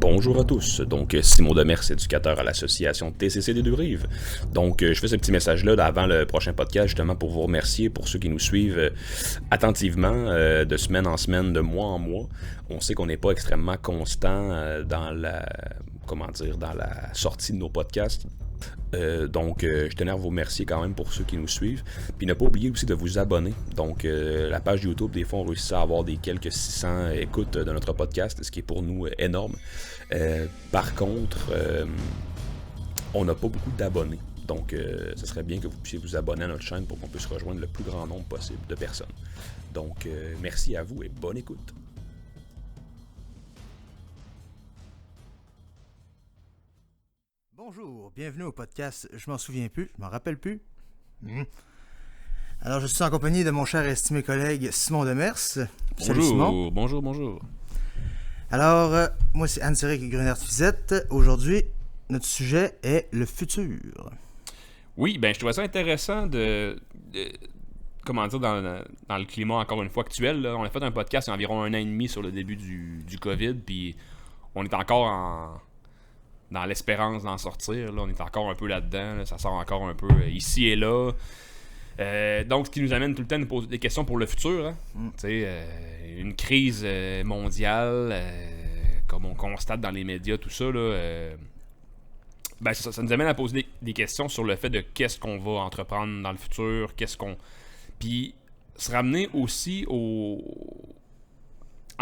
Bonjour à tous, donc Simon Demers, éducateur à l'association TCC des Deux-Rives. Donc je fais ce petit message-là avant le prochain podcast justement pour vous remercier pour ceux qui nous suivent attentivement de semaine en semaine, de mois en mois. On sait qu'on n'est pas extrêmement constant dans la sortie de nos podcasts. Donc je tenais à vous remercier quand même pour ceux qui nous suivent. Puis ne pas oublier aussi de vous abonner. Donc la page YouTube, des fois on réussit à avoir des quelques 600 écoutes de notre podcast, ce qui est pour nous énorme. Par contre, on n'a pas beaucoup d'abonnés. Donc ce serait bien que vous puissiez vous abonner à notre chaîne pour qu'on puisse rejoindre le plus grand nombre possible de personnes. Donc merci à vous et bonne écoute. Bonjour, bienvenue au podcast Je m'en souviens plus, je m'en rappelle plus. Alors je suis en compagnie de mon cher et estimé collègue Simon Demers. Salut Simon. Bonjour. Alors, moi c'est Anne-Céric Grunert-Fizette. Aujourd'hui, notre sujet est le futur. Oui, ben je trouvais ça intéressant comment dire, dans le climat encore une fois actuel. Là. On a fait un podcast il y a environ 1 an et demi sur le début du COVID, puis on est encore dans l'espérance d'en sortir. Là. On est encore un peu là-dedans. Là. Ça sort encore un peu ici et là. Donc, ce qui nous amène tout le temps à nous poser des questions pour le futur. Hein? Une crise mondiale, comme on constate dans les médias, tout ça, là, ça nous amène à poser des questions sur le fait de qu'est-ce qu'on va entreprendre dans le futur, puis se ramener aussi en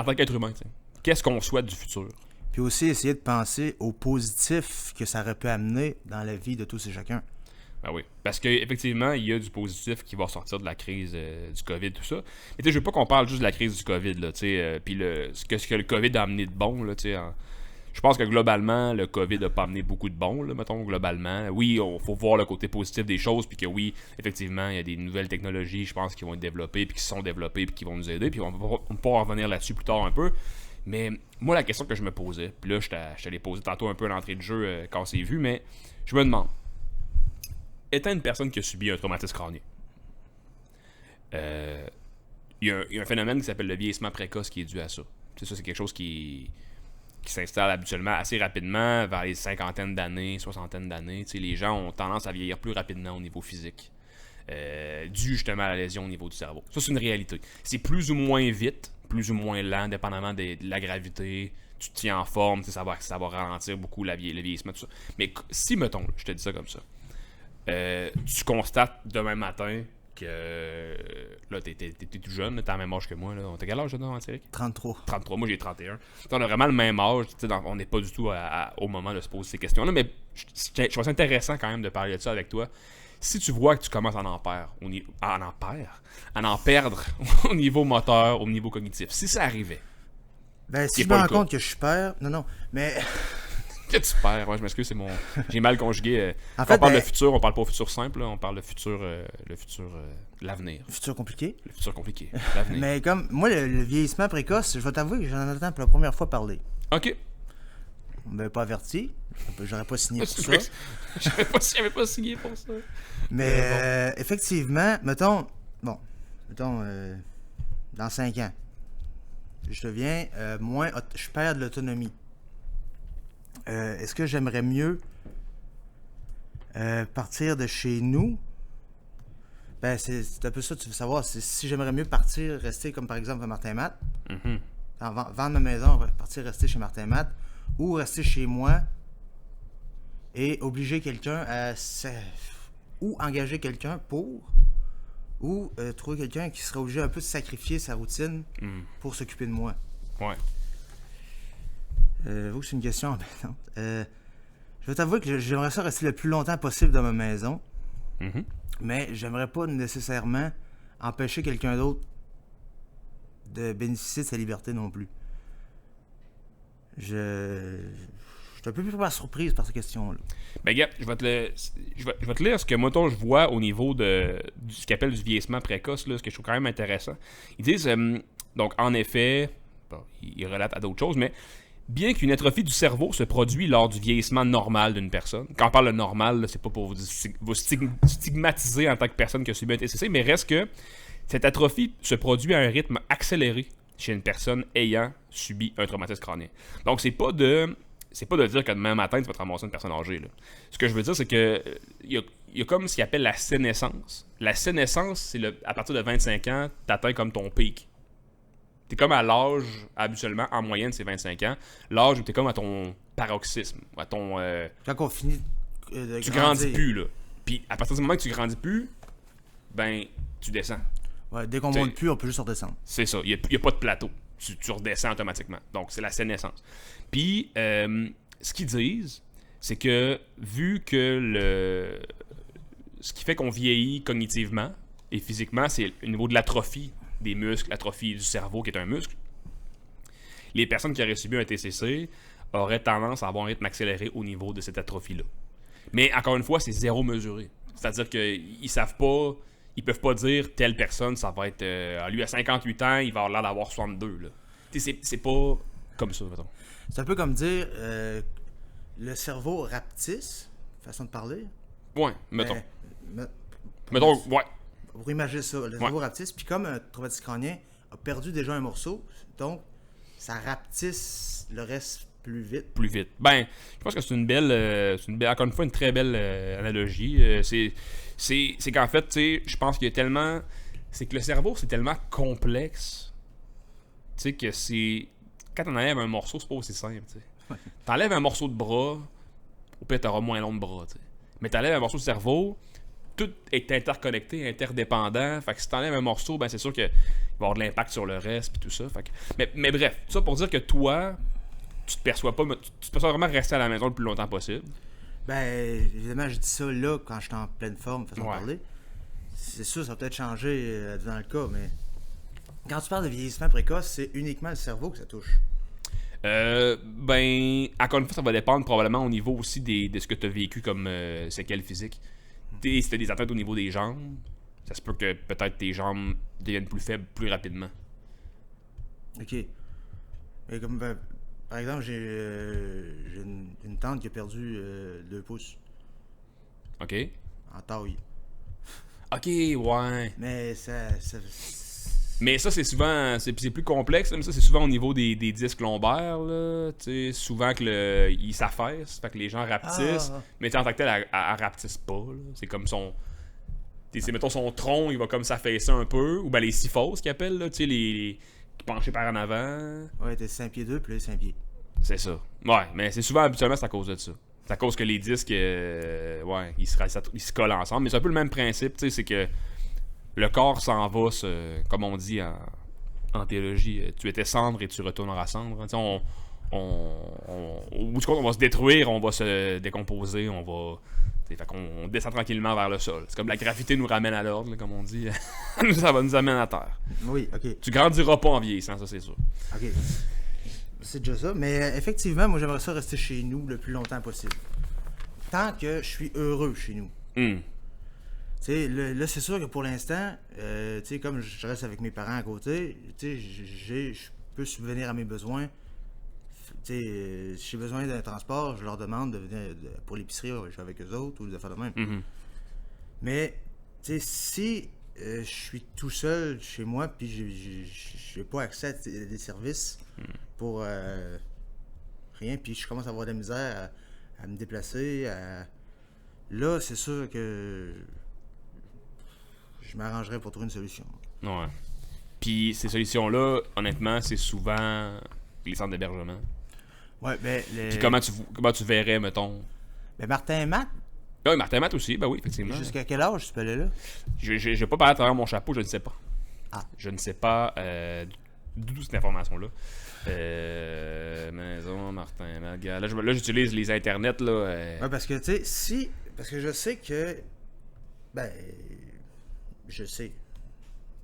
tant qu'être humain. T'sais. Qu'est-ce qu'on souhaite du futur? Puis aussi essayer de penser au positif que ça aurait pu amener dans la vie de tous et chacun. Ben oui, parce qu'effectivement, il y a du positif qui va sortir de la crise du COVID, tout ça. Mais tu sais, je veux pas qu'on parle juste de la crise du COVID, là, tu sais, puis ce que le COVID a amené de bon, là, tu sais. Je pense que globalement, le COVID n'a pas amené beaucoup de bon, là, mettons, globalement. Oui, il faut voir le côté positif des choses, puis que oui, effectivement, il y a des nouvelles technologies, je pense, qui vont être développées, puis qui sont développées, puis qui vont nous aider, puis on va pouvoir revenir là-dessus plus tard un peu. Mais moi, la question que je me posais, puis là, je t'allais poser tantôt un peu à l'entrée de jeu quand c'est vu, mais je me demande, étant une personne qui a subi un traumatisme crânien, il y a un phénomène qui s'appelle le vieillissement précoce qui est dû à ça. C'est ça, c'est quelque chose qui s'installe habituellement assez rapidement vers les cinquantaines d'années, soixantaines d'années. T'sais, les gens ont tendance à vieillir plus rapidement au niveau physique, dû justement à la lésion au niveau du cerveau. Ça, c'est une réalité. C'est plus ou moins vite, plus ou moins lent, dépendamment de la gravité. Tu te tiens en forme, ça va ralentir beaucoup le vieillissement, tout ça. Mais si, mettons, je te dis ça comme ça, tu constates demain matin que là, t'es tout jeune, t'as le même âge que moi. Là. T'as quel âge, non, Céric? 33. 33, moi j'ai 31. On a vraiment le même âge, on n'est pas du tout au moment de se poser ces questions-là, mais je trouve ça intéressant quand même de parler de ça avec toi. Si tu vois que tu commences à en perdre au niveau moteur, au niveau cognitif, si ça arrivait. Ben, si je me rends compte que je perds. Non, mais. Que tu perds, ouais, je m'excuse, j'ai mal conjugué. En fait, on parle de futur, on parle pas au futur simple, là, on parle de futur, l'avenir. Le futur compliqué. Le futur compliqué, l'avenir. Mais comme, moi, le vieillissement précoce, je vais t'avouer que j'en entends pour la première fois parler. Ok. On m'avait pas averti, j'aurais pas signé pour ça. J'avais pas signé pour ça. Mais effectivement, mettons, dans 5 ans, je deviens je perds de l'autonomie. Est-ce que j'aimerais mieux partir de chez nous? Ben, c'est un peu ça que tu veux savoir. C'est si j'aimerais mieux rester comme par exemple à Martin Matt, vendre ma maison, rester chez Martin Matt, ou rester chez moi et obliger quelqu'un ou engager quelqu'un ou trouver quelqu'un qui serait obligé un peu de sacrifier sa routine pour s'occuper de moi. Ouais. J'avoue que c'est une question embêtante. Je vais t'avouer que j'aimerais ça rester le plus longtemps possible dans ma maison. Mais j'aimerais pas nécessairement empêcher quelqu'un d'autre de bénéficier de sa liberté non plus. Je suis un peu plus par surprise par cette question-là. Ben gars, je vais te lire ce que moi je vois au niveau de ce qu'ils appellent du vieillissement précoce, là, ce que je trouve quand même intéressant. Ils disent, donc en effet, bon, ils relatent à d'autres choses, mais bien qu'une atrophie du cerveau se produit lors du vieillissement normal d'une personne, quand on parle de normal, là, c'est pas pour vous stigmatiser en tant que personne qui a subi un TCC, mais reste que cette atrophie se produit à un rythme accéléré chez une personne ayant subi un traumatisme crânien. Donc, c'est pas de c'est pas de dire que demain matin, tu vas te ramasser une personne âgée. Là. Ce que je veux dire, c'est que il y a comme ce qu'il appelle la sénescence. La sénescence, c'est à partir de 25 ans, tu atteins comme ton pic. Tu es comme à l'âge, habituellement, en moyenne, c'est 25 ans, l'âge où tu es comme à ton paroxysme, à ton... Quand on finit de tu grandir. grandis plus, là. Puis à partir du moment que tu grandis plus, ben, tu descends. Ouais, dès qu'on monte plus, on peut juste redescendre. C'est ça. Il n'y a pas de plateau. Tu redescends automatiquement. Donc, c'est la sénescence. Puis, ce qu'ils disent, c'est que vu que ce qui fait qu'on vieillit cognitivement et physiquement, c'est au niveau de l'atrophie des muscles, l'atrophie du cerveau qui est un muscle, les personnes qui auraient subi un TCC auraient tendance à avoir un rythme accéléré au niveau de cette atrophie-là. Mais encore une fois, c'est zéro mesuré. C'est-à-dire qu'ils savent pas, ils peuvent pas dire telle personne, ça va être... lui, à 58 ans, il va avoir l'air d'avoir 62. Là. C'est pas comme ça, mettons. C'est un peu comme dire le cerveau rapetisse, façon de parler. Ouais, mettons. Mais, Mettons, ouais. Pour imaginer ça, le cerveau rapetisse, puis comme un traumatisme crânien a perdu déjà un morceau, donc ça rapetisse le reste plus vite. Plus vite. Ben, je pense que c'est une belle, encore une fois, une très belle analogie. C'est qu'en fait, tu sais, je pense qu'il y a tellement... C'est que le cerveau, c'est tellement complexe, tu sais, que c'est... Quand on enlève un morceau, c'est pas aussi simple, tu sais. T'enlèves un morceau de bras, au pire, t'auras moins long de bras, tu sais. Mais t'enlèves un morceau de cerveau, tout est interconnecté, interdépendant. Fait que si t'enlèves un morceau, ben c'est sûr qu'il va y avoir de l'impact sur le reste puis tout ça. Fait que... mais bref, tout ça pour dire que toi, tu te perçois vraiment rester à la maison le plus longtemps possible. Ben, évidemment, je dis ça là quand je suis en pleine forme, façon de parler. C'est sûr, ça va peut-être changer dans le cas, mais quand tu parles de vieillissement précoce, c'est uniquement le cerveau que ça touche. Ben, encore une fois, ça va dépendre probablement au niveau aussi de ce que tu as vécu comme séquelles physiques. Si tu as des atteintes au niveau des jambes, ça se peut que peut-être tes jambes deviennent plus faibles plus rapidement. Ok. Et comme, par exemple, j'ai une tante qui a perdu 2 pouces. Ok. En taille. Ok, ouais. Mais Mais ça, c'est souvent... C'est plus complexe, mais ça, c'est souvent au niveau des disques lombaires, là. Tu sais, souvent que ils s'affaissent, fait que les gens rapetissent. Mais en tant que tel, elle rapetisse pas, là. C'est comme son... C'est, mettons, son tronc, il va comme s'affaisser un peu. Ou ben les syphoses qu'ils appellent, là. Tu sais, les penchés par en avant. Ouais, t'es 5 pieds 2, puis là, 5 pieds. C'est ça. Ouais, mais c'est souvent, habituellement, c'est à cause de ça. C'est à cause que les disques, ouais, ils se collent ensemble. Mais c'est un peu le même principe, tu sais, c'est que le corps s'en va, comme on dit en théologie, tu étais cendre et tu retourneras cendre. Tu sais, au bout du compte, on va se détruire, on va se décomposer, on va... Fait qu'on descend tranquillement vers le sol. C'est comme la gravité nous ramène à l'ordre, là, comme on dit. Ça va nous amener à terre. Oui, ok. Tu grandiras pas en vieillissant, ça c'est sûr. Ok. C'est déjà ça. Mais effectivement, moi j'aimerais ça rester chez nous le plus longtemps possible. Tant que je suis heureux chez nous. Tu sais, là, c'est sûr que pour l'instant, tu sais, comme je reste avec mes parents à côté, tu sais, je peux subvenir à mes besoins. Tu sais, si j'ai besoin d'un transport, je leur demande de venir pour l'épicerie, je vais avec eux autres ou de faire de même. Mais, tu sais, si je suis tout seul chez moi, puis j'ai pas accès à des services pour rien, puis je commence à avoir de la misère à me déplacer, là, c'est sûr que je m'arrangerais pour trouver une solution. Ouais. Puis ces solutions-là, honnêtement, c'est souvent les centres d'hébergement. Ouais, ben... Puis comment tu verrais, mettons... Ben Martin et Matt. Oui, Martin et Matt aussi, ben oui, effectivement. Jusqu'à quel âge tu peux aller là? Je vais pas parler à travers mon chapeau, je ne sais pas. Ah. Je ne sais pas d'où cette information-là. Maison, Martin et Matt. Là, j'utilise les internets, là. Ouais, parce que, tu sais, parce que je sais que... Ben... Je sais.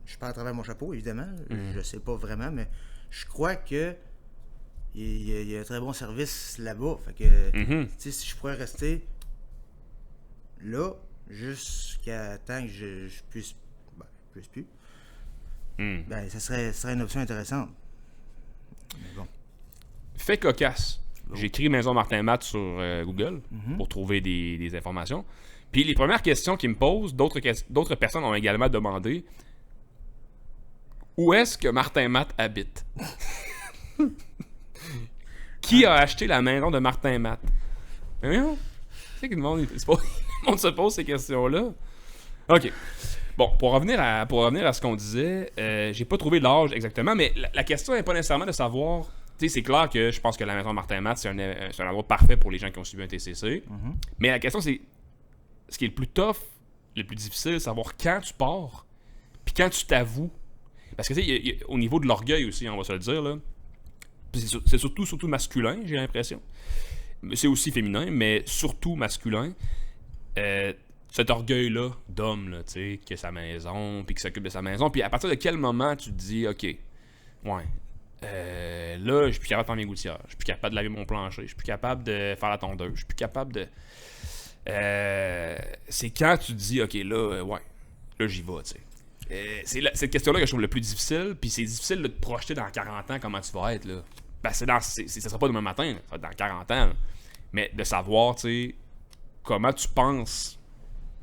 Je parle à travers mon chapeau, évidemment. Je sais pas vraiment, mais je crois que il y a un très bon service là-bas. Fait que, tu sais, si je pourrais rester là jusqu'à temps que je puisse... Ben, je puisse plus. Ben, ça serait une option intéressante. Mais bon. Fait cocasse. J'ai écrit Maison Martin Matt sur Google pour trouver des informations. Puis les premières questions qu'ils me posent, d'autres personnes ont également demandé où est-ce que Martin Matt habite. Qui a acheté la maison de Martin Matt? Mais non. Tu sais que le monde se pose ces questions-là. OK. Bon, pour revenir à ce qu'on disait, j'ai pas trouvé l'âge exactement, mais la question n'est pas nécessairement de savoir. Tu sais, c'est clair que je pense que la maison de Martin Matt, c'est un endroit parfait pour les gens qui ont suivi un TCC. Mais la question, c'est ce qui est le plus tough, le plus difficile, c'est savoir quand tu pars, puis quand tu t'avoues. Parce que, tu sais, au niveau de l'orgueil aussi, on va se le dire, là, c'est surtout masculin, j'ai l'impression. C'est aussi féminin, mais surtout masculin. Cet orgueil-là d'homme, là, tu sais, qui a sa maison, puis qui s'occupe de sa maison. Puis à partir de quel moment tu te dis, OK, ouais, là, je suis plus capable de faire mes gouttières, je suis plus capable de laver mon plancher, je suis plus capable de faire la tondeuse, je suis plus capable de... c'est quand tu te dis, OK, là, ouais, là, j'y vais, tu sais. C'est cette question-là que je trouve le plus difficile, puis c'est difficile de te projeter dans 40 ans comment tu vas être, là. Ben, ça sera pas demain matin, là, ça va être dans 40 ans, là. Mais de savoir, tu sais, comment tu penses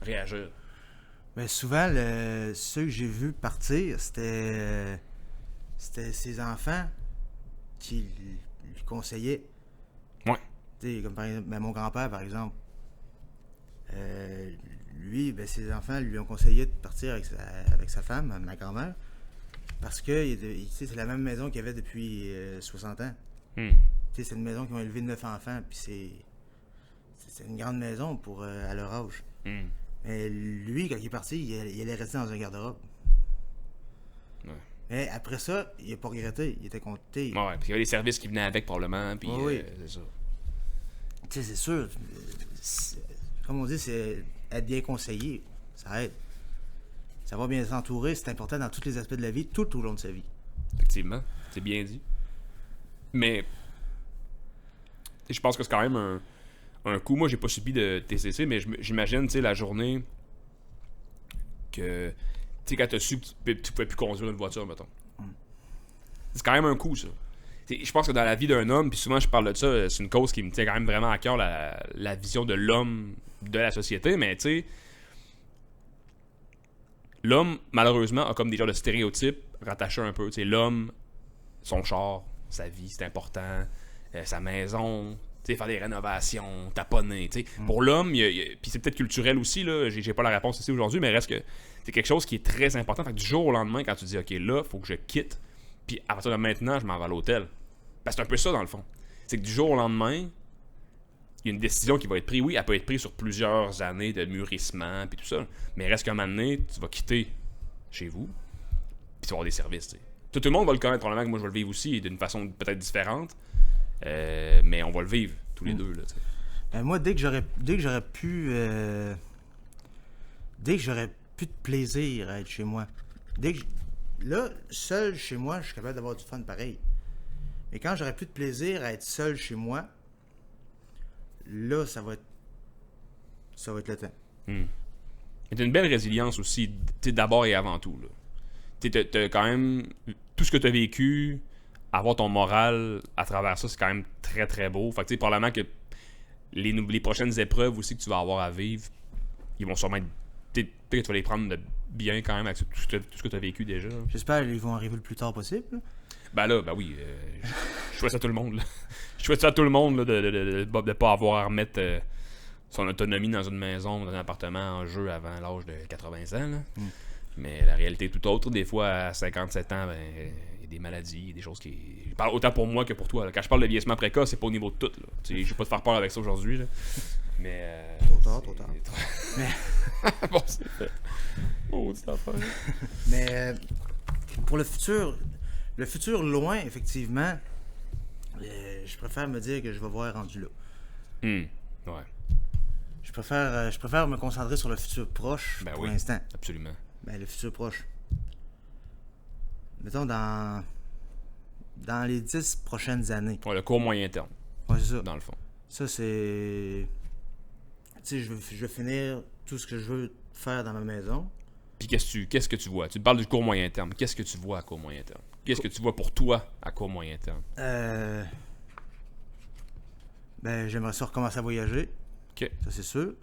réagir. Mais souvent, ceux que j'ai vus partir, c'était ses enfants qui lui conseillaient. Ouais. Tu sais, comme par exemple, mon grand-père, par exemple. Lui, ses enfants lui ont conseillé de partir avec sa femme, ma grand-mère, parce que c'est la même maison qu'il avait depuis 60 ans. C'est une maison qui ont élevé 9 enfants, puis c'est une grande maison pour à leur âge. Mais lui, quand il est parti, il allait rester dans un garde-robe. Ouais. Mais après ça, il n'a pas regretté, il était content. Ouais, puis il y avait les services qui venaient avec, probablement, puis oui. C'est ça. Tu sais, c'est sûr. Comme on dit, c'est être bien conseillé. Ça aide. Savoir bien s'entourer, c'est important dans tous les aspects de la vie, tout au long de sa vie. Effectivement, c'est bien dit. Mais je pense que c'est quand même un coup. Moi, j'ai pas subi de TCC, mais j'imagine, tu sais, la journée que, tu sais, quand t'as su que tu pouvais plus conduire une voiture, mettons. C'est quand même un coup, ça. Je pense que dans la vie d'un homme, puis souvent je parle de ça, c'est une cause qui me tient quand même vraiment à cœur, la vision de l'homme de la société, mais tu sais, l'homme, malheureusement, a comme des genres de stéréotypes rattachés un peu. Tu sais, l'homme, son char, sa vie, c'est important, sa maison, tu sais, faire des rénovations, taponner, tu sais. Pour l'homme, puis c'est peut-être culturel aussi, là, j'ai pas la réponse ici aujourd'hui, mais reste que c'est quelque chose qui est très important. Fait que du jour au lendemain, quand tu dis, OK, là, faut que je quitte, puis à partir de maintenant, je m'en vais à l'hôtel. Parce que c'est un peu ça, dans le fond. C'est que du jour au lendemain, il y a une décision qui va être prise. Oui, elle peut être prise sur plusieurs années de mûrissement, puis tout ça. Mais reste qu'à un moment donné, tu vas quitter chez vous, puis tu vas avoir des services, tu sais. Tout le monde va le connaître, probablement que moi je vais le vivre aussi, d'une façon peut-être différente. Mais on va le vivre, tous les deux, là, tu sais. Ben moi, dès que j'aurais pu de plaisir à être chez moi. Là, seul chez moi, je suis capable d'avoir du fun pareil. Mais quand j'aurais plus de plaisir à être seul chez moi, là, ça va être le temps. Mais t'as une belle résilience aussi, d'abord et avant tout, là. T'as quand même... Tout ce que t'as vécu, avoir ton moral à travers ça, c'est quand même très, très beau. Fait que, tu sais, probablement que les prochaines épreuves aussi que tu vas avoir à vivre, ils vont sûrement être... Peut-être que tu vas les prendre de bien quand même avec tout ce que t'as vécu déjà. J'espère qu'ils vont arriver le plus tard possible. Ben oui, je souhaite ça à tout le monde, là. Je souhaite ça à tout le monde, là, de pas avoir à remettre son autonomie dans une maison, dans un appartement en jeu avant l'âge de 80 ans, là. Mais la réalité est tout autre. Des fois, à 57 ans, il y a des maladies, il y a des choses qui... Je parle autant pour moi que pour toi, là. Quand je parle de vieillissement précoce, c'est pas au niveau de tout, là. Je vais pas te faire peur avec ça aujourd'hui, là. Mais... Trop tard. Mais... bon, c'est fait. Oh, c'est affaire. Mais pour le futur loin, effectivement, je préfère me dire que je vais voir rendu là. Ouais. Je préfère me concentrer sur le futur proche pour l'instant. Absolument. Ben, le futur proche. Mettons dans les 10 prochaines années. Ouais, le court moyen terme. Ouais, c'est ça. Dans le fond. Ça, c'est... Tu sais, je vais finir tout ce que je veux faire dans ma maison. Puis qu'est-ce que tu vois? Tu te parles du court moyen terme. Qu'est-ce que tu vois à court moyen terme? Qu'est-ce que tu vois pour toi à court moyen terme? Ben, j'aimerais ça recommencer à voyager. OK. Ça, c'est sûr.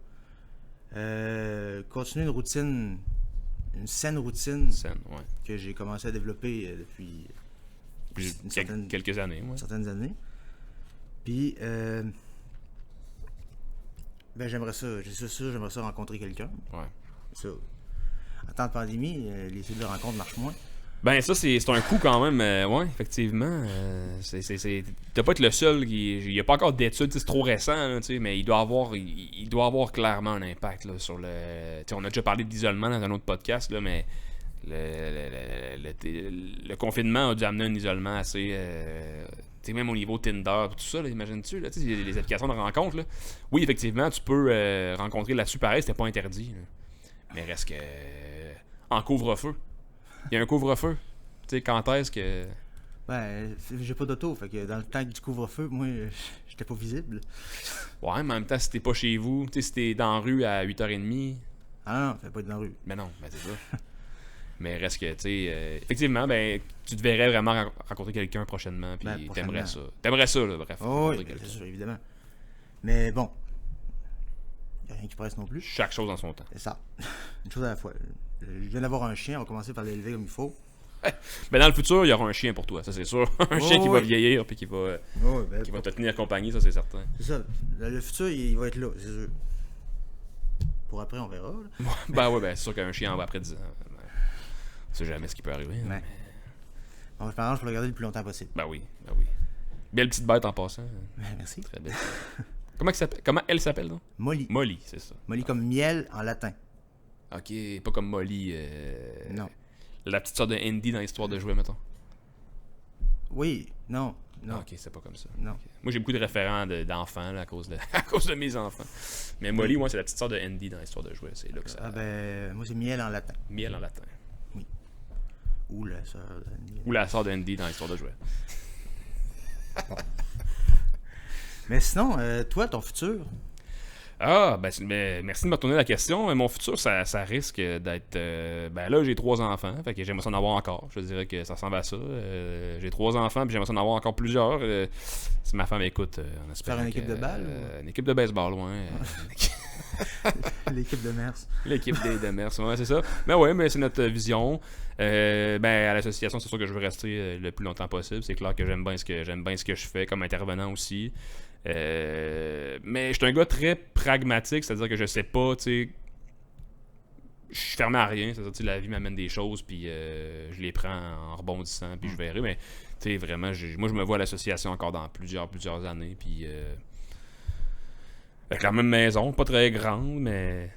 Continuer une saine routine que j'ai commencé à développer depuis quelques années. Ouais. Certaines années. Puis, ben j'aimerais ça, c'est sûr, j'aimerais ça rencontrer quelqu'un. Ouais. Ça. En temps de pandémie, les sites de rencontre marchent moins. Ben ça c'est un coup quand même, ouais, effectivement. T'as pas être le seul il y a pas encore d'études, c'est trop récent, là, mais il doit avoir clairement un impact là, sur le. On a déjà parlé d'isolement dans un autre podcast, là, mais le confinement a dû amener un isolement assez. Même au niveau Tinder, tout ça, là, imagines-tu, là, les applications de rencontre, là. Oui, effectivement, tu peux rencontrer là-dessus pareil, c'était pas interdit. Là. Mais reste que. En couvre-feu. Il y a un couvre-feu. Tu sais, quand est-ce que. Ben, j'ai pas d'auto, fait que dans le temps du couvre-feu, moi, j'étais pas visible. Ouais, mais en même temps, si t'es pas chez vous, tu sais, si t'es dans la rue à 8h30. Ah non, fais pas être dans la rue. Mais non, ben c'est ça. Mais reste que, tu sais, effectivement, ben, tu te verrais vraiment rencontrer quelqu'un prochainement, puis t'aimerais ça. T'aimerais ça, là, bref. Oh, oui, c'est sûr, évidemment. Mais bon, y a rien qui presse non plus. Chaque chose en son temps. C'est ça. Une chose à la fois. Je viens d'avoir un chien, on va commencer par l'élever comme il faut. Ben dans le futur, il y aura un chien pour toi, ça c'est sûr. Un chien qui va vieillir, puis qui va te tenir compagnie, ça c'est certain. C'est ça. Le futur, il va être là, c'est sûr. Pour après, on verra. Là. Ben c'est sûr qu'un chien va après 10 ans. On sait jamais ce qui peut arriver. Hein, mais... Bon, je pense que je peux le garder le plus longtemps possible. Ben oui. Belle petite bête en passant. Merci. Très belle. Comment elle s'appelle, donc? Molly. Molly, c'est ça. Molly comme miel en latin. Ok, pas comme Molly. Non. La petite sorte de Andy dans l'histoire de jouets, mettons. Oui, non. Ah, ok, c'est pas comme ça. Non. Okay. Moi, j'ai beaucoup de référents d'enfants là, à cause de mes enfants. Mais Molly, moi, c'est la petite sorte de Andy dans l'histoire de jouets. C'est là que ça. Ah ben, moi c'est miel en latin. Miel en latin. Oui. Ou la sœur d'Andy. Ou la sœur d'Andy dans l'histoire de jouets. Bon. Mais sinon, toi, ton futur. Ah, ben merci de me retourner la question. Mon futur, ça risque d'être... ben là, j'ai 3 enfants, fait que j'aimerais ça en avoir encore. Je dirais que ça ressemble à ça. J'ai 3 enfants, puis j'aimerais ça en avoir encore plusieurs. Si ma femme écoute, on espère faire une équipe de balle? Une équipe de baseball, ouais. L'équipe de Mers. L'équipe de Mers, ouais, c'est ça. Mais ouais, mais c'est notre vision. Ben à l'association, c'est sûr que je veux rester le plus longtemps possible. C'est clair que j'aime bien ce que je fais comme intervenant aussi. Mais je suis un gars très pragmatique, c'est-à-dire que je sais pas, tu sais, je suis fermé à rien, c'est-à-dire que la vie m'amène des choses, puis je les prends en rebondissant, puis je verrai, mais tu sais, vraiment, moi je me vois à l'association encore dans plusieurs années, puis avec la même maison, pas très grande, mais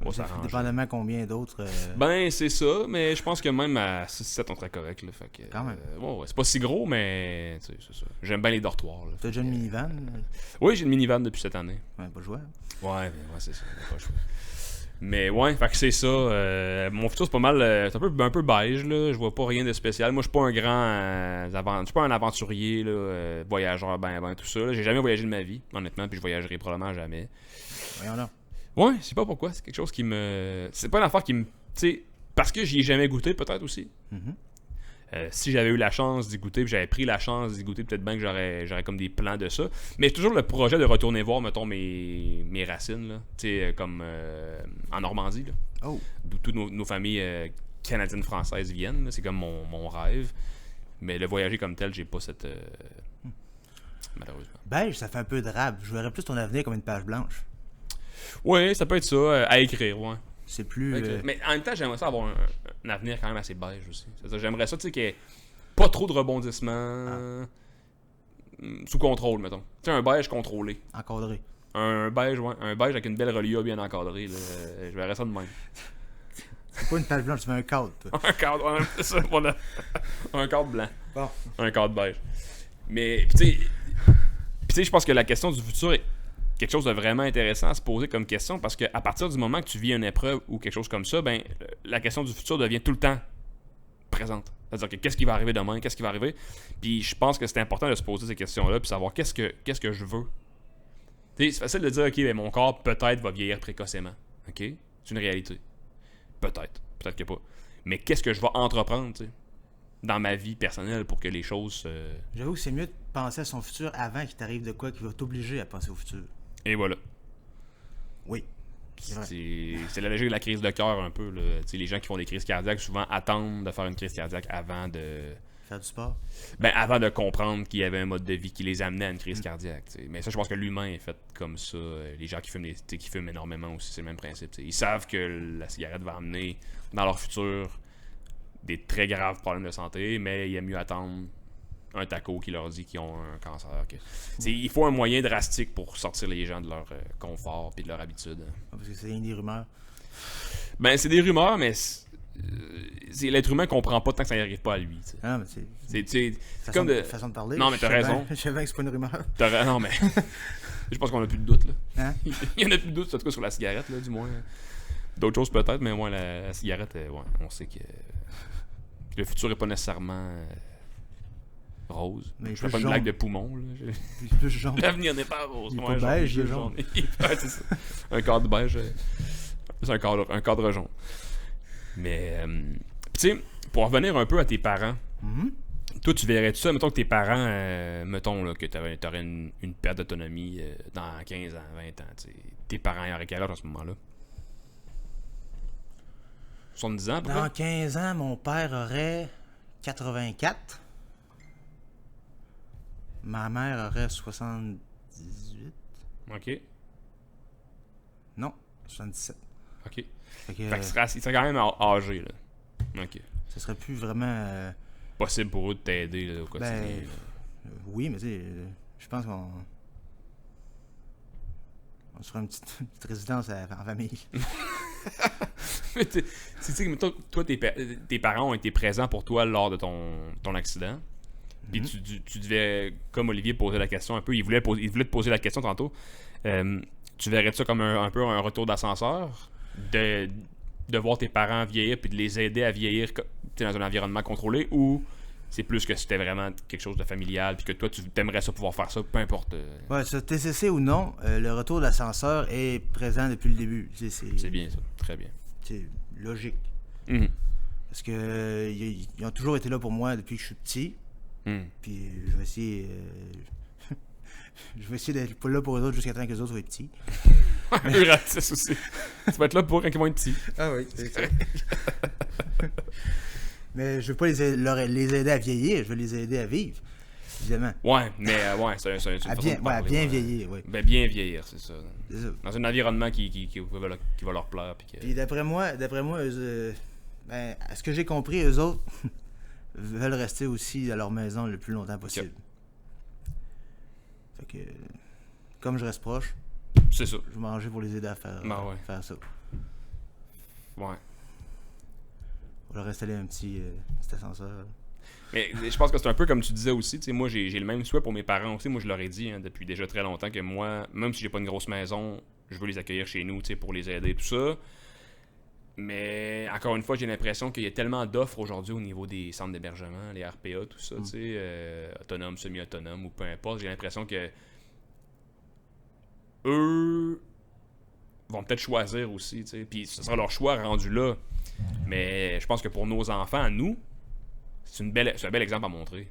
on va s'arranger. Dépendamment combien d'autres... Ben, c'est ça, mais je pense que même à 6-7, on serait correct. Là, fait que, quand même. Ouais, c'est pas si gros, mais c'est ça. J'aime bien les dortoirs. T'as déjà une minivan? Oui, j'ai une minivan depuis cette année. Ouais, pas le choix. Ouais, c'est ça. Pas le choix. Mais ouais, fait que c'est ça. Mon futur, c'est pas mal. C'est un peu beige, là. Je vois pas rien de spécial. Moi, je suis pas un grand. Je suis pas un aventurier, là, voyageur, ben, tout ça. Là. J'ai jamais voyagé de ma vie, honnêtement, puis je voyagerai probablement jamais. Voyons là. Ouais, je sais pas pourquoi. C'est quelque chose qui me. C'est pas une affaire qui me. Tu sais, parce que j'y ai jamais goûté, peut-être aussi. Mm-hmm. Si j'avais eu la chance d'y goûter, puis j'avais pris la chance d'y goûter, peut-être bien que j'aurais comme des plans de ça. Mais j'ai toujours le projet de retourner voir, mettons, mes racines, là. Tu sais, comme en Normandie, là. Oh. D'où toutes nos familles canadiennes-françaises viennent, là. C'est comme mon rêve. Mais le voyager comme tel, j'ai pas cette. Malheureusement. Beige, ça fait un peu drabe. Je verrais plus ton avenir comme une page blanche. Ouais, ça peut être ça, à écrire, ouais. C'est plus... Mais en même temps, j'aimerais ça avoir un avenir quand même assez beige aussi. C'est-à-dire, j'aimerais ça, tu sais, qu'il n'y ait pas trop de rebondissements sous contrôle, mettons. Tu sais, un beige contrôlé. Encadré. Un beige, ouais. Un beige avec une belle reliure bien encadrée, là. Je verrais ça de même. C'est pas une page blanche, tu fais un cadre, toi. Un cadre, ouais, c'est ça. Un cadre blanc. Bon. Un cadre beige. Mais, tu sais, je pense que la question du futur est quelque chose de vraiment intéressant à se poser comme question, parce qu'à partir du moment que tu vis une épreuve ou quelque chose comme ça, ben la question du futur devient tout le temps présente. C'est-à-dire que qu'est-ce qui va arriver demain, qu'est-ce qui va arriver. Puis je pense que c'est important de se poser ces questions-là, puis savoir qu'est-ce que je veux. C'est facile de dire, ok, ben, mon corps peut-être va vieillir précocement. Ok, c'est une réalité. Peut-être que pas. Mais qu'est-ce que je vais entreprendre, tu sais, dans ma vie personnelle pour que les choses... J'avoue que c'est mieux de penser à son futur avant qu'il t'arrive de quoi qui va t'obliger à penser au futur. Et voilà. Oui. C'est la logique de la crise de cœur un peu. Là. Les gens qui font des crises cardiaques souvent attendent de faire une crise cardiaque avant de faire du sport. Ben, avant de comprendre qu'il y avait un mode de vie qui les amenait à une crise cardiaque. T'sais. Mais ça, je pense que l'humain est fait comme ça. Les gens qui fument, qui fument énormément aussi, c'est le même principe. T'sais. Ils savent que la cigarette va amener dans leur futur des très graves problèmes de santé, mais il est mieux attendre un taco qui leur dit qu'ils ont un cancer. Il faut un moyen drastique pour sortir les gens de leur confort et de leur habitude. Parce que c'est rien des rumeurs. Ben, c'est des rumeurs, mais l'être humain comprend pas tant que ça n'arrive pas à lui. T'sais. Ah, mais c'est comme de façon de parler. Non, mais t'as raison. Je sais bien que c'est pas une rumeur. Non, mais je pense qu'on a plus de doute là. Hein? Il y en a plus de doute en tout cas sur la cigarette là, du moins. D'autres choses peut-être, mais moi la cigarette, ouais, on sait que le futur est pas nécessairement rose. Mais je fais pas une blague de poumon là. Il est plus jaune. L'avenir n'est pas rose. Il est pas beige, il est jaune. Ouais, c'est ça. Un cadre beige, c'est un cadre jaune. Mais tu sais, pour revenir un peu à tes parents. Toi, tu verrais ça, mettons que tes parents, mettons là, que tu aurais une perte d'autonomie dans 15 ans, 20 ans. T'sais. Tes parents, ils auraient quel âge à ce moment-là? 70 ans, à peu près? Dans 15 ans, mon père aurait 84. Ma mère aurait 78. OK. Non, 77. OK. Fait que, il serait quand même âgé, là. OK. ce serait plus vraiment... Possible pour eux de t'aider là, au quotidien. Ben, oui, mais tu sais, je pense qu'on serait une petite résidence en famille. Mais tu sais, toi, tes parents ont été présents pour toi lors de ton accident. Puis tu devais, comme Olivier posait la question un peu, il voulait te poser la question tantôt. Tu verrais ça comme un peu un retour d'ascenseur de voir tes parents vieillir puis de les aider à vieillir dans un environnement contrôlé, ou c'est plus que c'était vraiment quelque chose de familial puis que toi tu aimerais ça pouvoir faire ça, peu importe. Ouais, ça, TCC ou non, le retour d'ascenseur est présent depuis le début. C'est bien ça, très bien. C'est logique. Mm-hmm. Parce que ils ont toujours été là pour moi depuis que je suis petit. Puis je vais essayer d'être pas là pour eux autres jusqu'à temps que les autres soient petits. C'est aussi. Tu vas être là pour quand ils vont être petits. Ah oui, c'est ça. Mais je veux pas les aider à vieillir, je veux les aider à vivre, évidemment. Ouais, mais c'est une façon de parler, bien vieillir, oui. Ben, bien vieillir, c'est ça. C'est ça. Dans un environnement qui va leur plaire. Puis d'après moi, eux, à ce que j'ai compris, eux autres veulent rester aussi à leur maison le plus longtemps possible. Fait que, comme je reste proche, c'est ça. je vais manger pour les aider à faire ça. Ouais. On va leur installer un petit ascenseur. Mais je pense que c'est un peu comme tu disais aussi. Moi, j'ai le même souhait pour mes parents aussi. Moi, je leur ai dit depuis déjà très longtemps que moi, même si j'ai pas une grosse maison, je veux les accueillir chez nous pour les aider, tout ça. Mais encore une fois, j'ai l'impression qu'il y a tellement d'offres aujourd'hui au niveau des centres d'hébergement, les RPA, tout ça, autonomes, semi-autonomes ou peu importe. J'ai l'impression que eux vont peut-être choisir aussi, puis ce sera leur choix rendu là. Mais je pense que pour nos enfants, nous, c'est un bel exemple à montrer.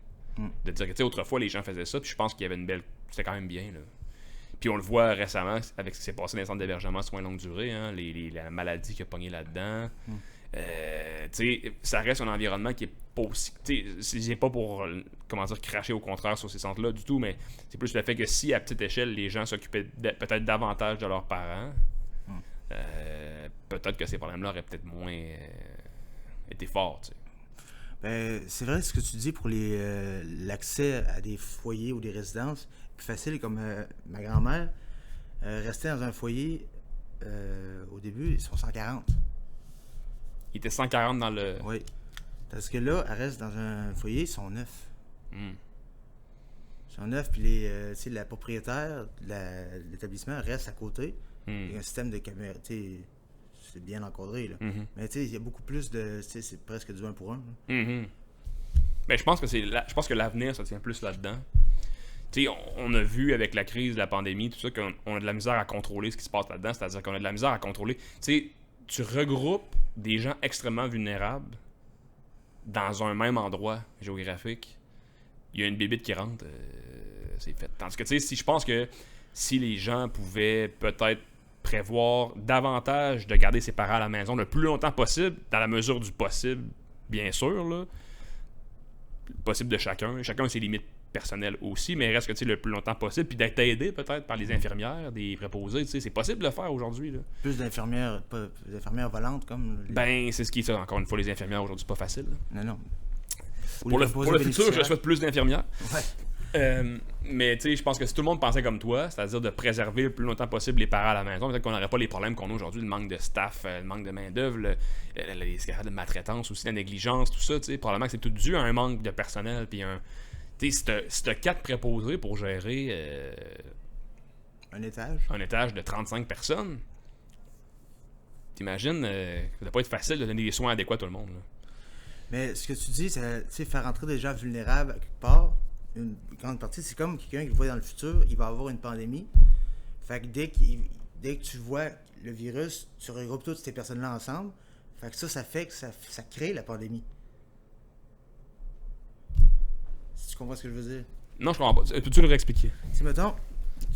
De dire que autrefois les gens faisaient ça, puis je pense qu'il y avait c'était quand même bien là. Puis on le voit récemment avec ce qui s'est passé dans les centres d'hébergement soins longue durée, hein, la maladie qui a pogné là-dedans. Ça reste un environnement qui est pas aussi... C'est pas pour cracher au contraire sur ces centres-là du tout, mais c'est plus le fait que si à petite échelle les gens s'occupaient peut-être davantage de leurs parents, peut-être que ces problèmes-là auraient peut-être moins été forts. Ben, c'est vrai ce que tu dis pour l'accès à des foyers ou des résidences. Plus facile, comme ma grand-mère restait dans un foyer au début, ils sont 140. Il était 140 dans le... Oui. Parce que là, elle reste dans un foyer, ils sont 9. Ils sont 9, puis la propriétaire de l'établissement reste à côté. Il y a un système de caméra, c'est bien encadré, là. Mais il y a beaucoup plus de... C'est presque du 1 pour 1. Ben, je pense que l'avenir, ça tient plus là-dedans. On a vu avec la crise de la pandémie, tout ça, qu'on a de la misère à contrôler ce qui se passe là-dedans. C'est-à-dire qu'on a de la misère à contrôler... Tu regroupes des gens extrêmement vulnérables dans un même endroit géographique. Il y a une bébite qui rentre, c'est fait. Tandis que, je pense que si les gens pouvaient peut-être prévoir davantage de garder ses parents à la maison le plus longtemps possible, dans la mesure du possible, bien sûr, là, possible de chacun. Chacun a ses limites personnelles aussi, mais reste que, tu sais, le plus longtemps possible, puis d'être aidé peut-être par les infirmières, des préposés, tu sais, c'est possible de le faire aujourd'hui, là. Plus d'infirmières, pas d'infirmières volantes comme... Ben, c'est ce qui est ça. Encore une fois, les infirmières aujourd'hui, c'est pas facile, là. Non. Pour le futur, je souhaite plus d'infirmières. Ouais. Mais tu sais, je pense que si tout le monde pensait comme toi, c'est-à-dire de préserver le plus longtemps possible les parents à la maison, peut-être qu'on n'aurait pas les problèmes qu'on a aujourd'hui, le manque de staff, le manque de main-d'œuvre, les scandales de maltraitance aussi, la négligence, tout ça, tu sais, probablement que c'est tout dû à un manque de personnel, puis tu sais, si t'as 4 préposés pour gérer un étage de 35 personnes, t'imagines, ça doit pas être facile de donner des soins adéquats à tout le monde, là. Mais ce que tu dis, c'est faire entrer des gens vulnérables à quelque part. Une grande partie, c'est comme quelqu'un qui voit dans le futur, il va avoir une pandémie. Fait que dès que tu vois le virus, tu regroupes toutes ces personnes-là ensemble. Fait que ça fait que ça crée la pandémie. Si tu comprends ce que je veux dire. Non, je comprends pas. Peux-tu le réexpliquer? Si, mettons,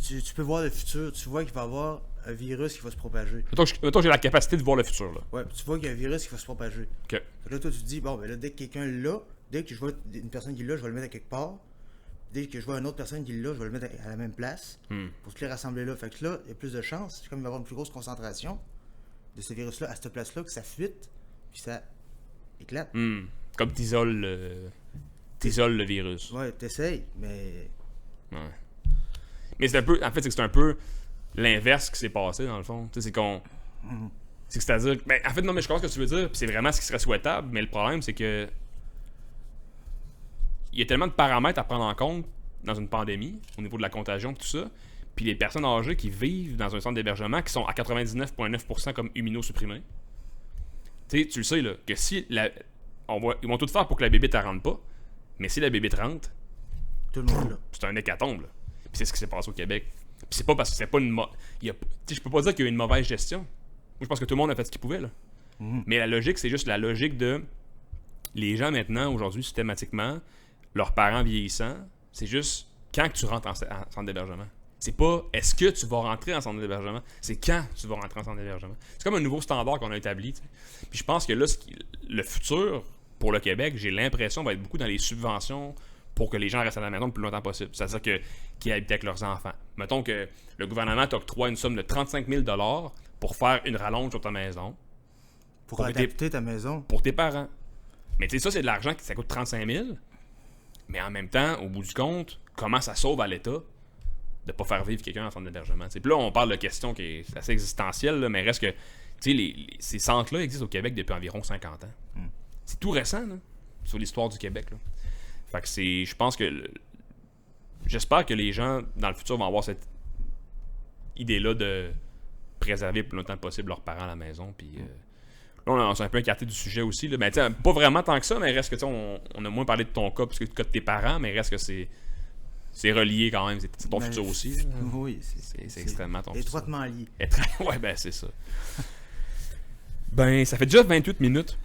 tu peux voir le futur, tu vois qu'il va y avoir un virus qui va se propager. Mettons que j'ai la capacité de voir le futur, là. Ouais, tu vois qu'il y a un virus qui va se propager. OK. Fait que là, toi, tu te dis, bon, ben là, dès que quelqu'un l'a, dès que je vois une personne qui l'a, je vais le mettre à quelque part. Dès que je vois une autre personne qui l'a, je vais le mettre à la même place pour se les rassembler là. Fait que là, il y a plus de chances, c'est comme il va y avoir une plus grosse concentration de ce virus-là à cette place-là, que ça fuite, puis ça éclate. Comme t'isoles le virus. Ouais, t'essayes, mais... Ouais. Mais c'est un peu... En fait, c'est un peu l'inverse qui s'est passé, dans le fond. Tu sais, c'est qu'on... C'est-à-dire... Ben, en fait, non, mais je comprends ce que tu veux dire, puis c'est vraiment ce qui serait souhaitable, mais le problème, c'est que... Il y a tellement de paramètres à prendre en compte dans une pandémie, au niveau de la contagion et tout ça, puis les personnes âgées qui vivent dans un centre d'hébergement qui sont à 99,9% comme immunosupprimés. Tu sais, tu le sais, là, que si... ils vont tout faire pour que la bébite ne rentre pas, mais si la bébite rentre... Tout le monde là. C'est un hécatombe, là. Puis c'est ce qui s'est passé au Québec. Puis c'est pas parce que c'est pas une... Je peux pas dire qu'il y a eu une mauvaise gestion. Moi, je pense que tout le monde a fait ce qu'il pouvait, là. Mais la logique, c'est juste la logique de... Les gens, maintenant, aujourd'hui, systématiquement... Leurs parents vieillissants, c'est juste quand que tu rentres en centre d'hébergement. C'est pas est-ce que tu vas rentrer en centre d'hébergement, c'est quand tu vas rentrer en centre d'hébergement. C'est comme un nouveau standard qu'on a établi. T'sais. Puis je pense que là, le futur pour le Québec, j'ai l'impression, va être beaucoup dans les subventions pour que les gens restent à la maison le plus longtemps possible. C'est-à-dire qu'ils habitent avec leurs enfants. Mettons que le gouvernement t'octroie une somme de 35 000 $ pour faire une rallonge sur ta maison. Pour adapter ta maison. Pour tes parents. Mais tu sais, ça, c'est de l'argent qui ça coûte 35 000 $. Mais en même temps, au bout du compte, comment ça sauve à l'État de ne pas faire vivre quelqu'un en centre d'hébergement? Puis là, on parle de questions qui est assez existentielle, là, mais reste que ces centres-là existent au Québec depuis environ 50 ans. C'est tout récent, là, sur l'histoire du Québec. Là. Fait que je pense que... J'espère que les gens, dans le futur, vont avoir cette idée-là de préserver le plus longtemps possible leurs parents à la maison. Puis... Là, on s'est un peu écarté du sujet aussi. Là. Mais pas vraiment tant que ça, mais reste que on a moins parlé de ton cas parce que du cas de tes parents, mais reste que c'est relié quand même. C'est ton futur aussi. Oui, c'est extrêmement ton futur. Étroitement lié. Ouais, ben c'est ça. Ben, ça fait déjà 28 minutes.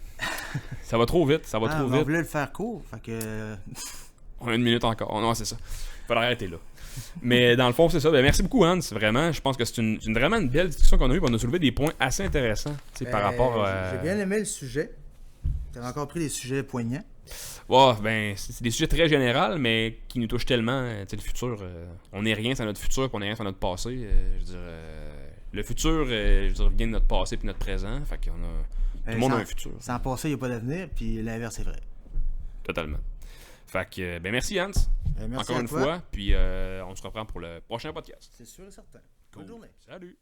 Ça va trop vite, trop vite. On voulait le faire court, fait que... On a une minute encore. Oh, non, c'est ça. Faudrait arrêter là. Mais dans le fond, c'est ça. Ben, merci beaucoup, Hans. Vraiment, je pense que c'est vraiment une belle discussion qu'on a eue. On a soulevé des points assez intéressants par rapport à... J'ai bien aimé le sujet. Tu as encore pris des sujets poignants. Ouais, ben, c'est des sujets très généraux, mais qui nous touchent tellement. Le futur, on n'est rien sans notre futur, puis on n'est rien sans notre passé. Je veux dire, le futur, vient de notre passé puis notre présent. Fait qu'on a... Tout le monde a un futur. Sans passé, il n'y a pas d'avenir, puis l'inverse est vrai. Totalement. Fait que, ben merci Hans. Merci encore une fois, puis on se reprend pour le prochain podcast. C'est sûr et certain. Cool. Bonne journée. Salut.